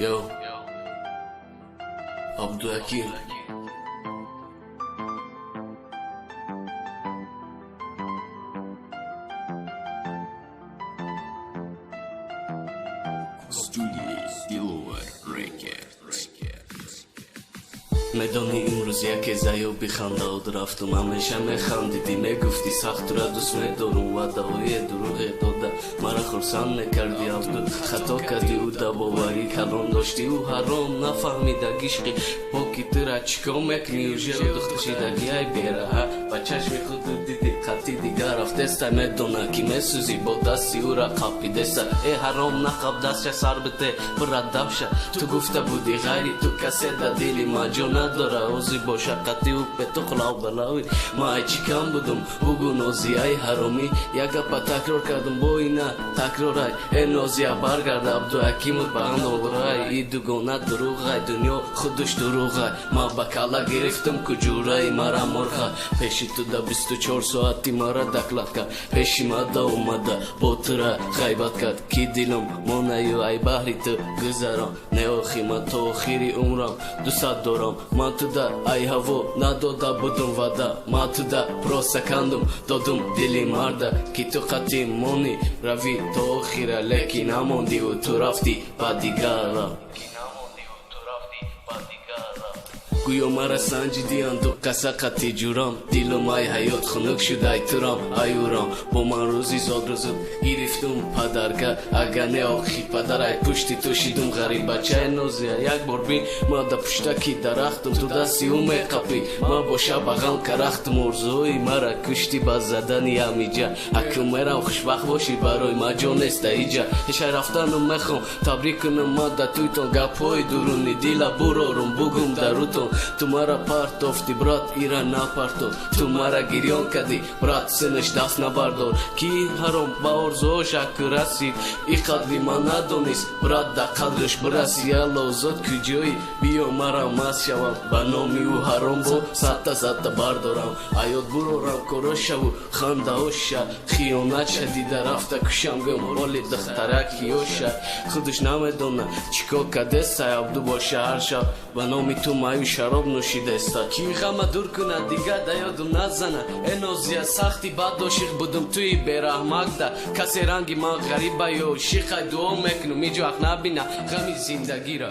Yo, Abdulhakim. مدانی امروز یک زایو بخنده و درفتم همیشه میخندیدی میگفتی سخت را دوست میدارم و دعای دروغ داده مرا خرسند نکردی عبدو خطا کردی او دباوری کلام داشتی او حرام نفهمیده گشقی پاکی تو را چیکار میکنی و جلو دختشیدگی ای بیره و چشم خود دیدی خطی دیگر رفتسته میدونه که میسوزی با دستی او را قاپیدسته ای حرام نقب دستش سر بده بردوشه تو گفته بودی غیری تو کسی در دلی مجا نداره اوزی باشه قطی و به تو خلاو بلاوی ما ای چی کم بودم بگو نازی ای حرامی یک گپا تکرار کردم با اینه تکرار ای نازی برگرده عبدالحکیم و بغند آورای ای دوگانه دروغ ای دنیا خودش دروغ ما با کلا گرفتم کجورای مرا مرخه پیشی تو دا 24 ساعتی مرا دکلت کرد پیشی ما دا اومده با تو را غیبت کرد کی دلم ما نیو ای بحری تو گذرم نیاخی من تا آخری عمرم دوست دارم من تو دا ای هوا نداده بودم وده من تو دا پراسکندم دادم دلی مرده کی تو قطعی مانی روی تا آخره لیکن نماندی و تو رفتی با دیگر گویا مرا سنجیدی اندو قصه قطعی جورم دیلم ای حیات خنک شد ای ترام ای اورام با من روزی زاد روزد گرفتم پدرگه اگه نه آخی پدر ای پشتی تو شیدم غریب بچه نازی یک بار بین ما دا پشتکی درختم تو دستی او میقپی ما باشه بغم کرختم ارزوی مرا کشتی با زدنی همیجا اکم میرم خوشبخت باشی برای ما جا نیست ایجا هشه رفتنم میخوام تبریک کنم ما دا تویتان گپای درونی دیلا برارم بگم دروتان تو مرا پرتافتی برات ایران نپرتو تو مرا گریان کردی برات سنش دست نبردار کی حرام با ارزوش اکو رسید ای قدری من ندانست برات دا قدرش برسی الله زاد کجایی بیا مرا مست شوم با نامی و حرام با ستا بردارم ایاد برارم کرا شو خنده هاش خیانت شدیده رفته کشم گم حالی دخترکی هاش خودش نمیدونه چیکار کده سیابدو باشه هر شب با نامی تو مایو شراب نوشیده است کی غم دور کنه دیگه دا یادم نزنه انوزی سختی بعد داشیق بودم توی برحمک ده کسی رنگی من غریبه یا شیخ دعا میکنم ایجا حق نبینه غمی زندگی را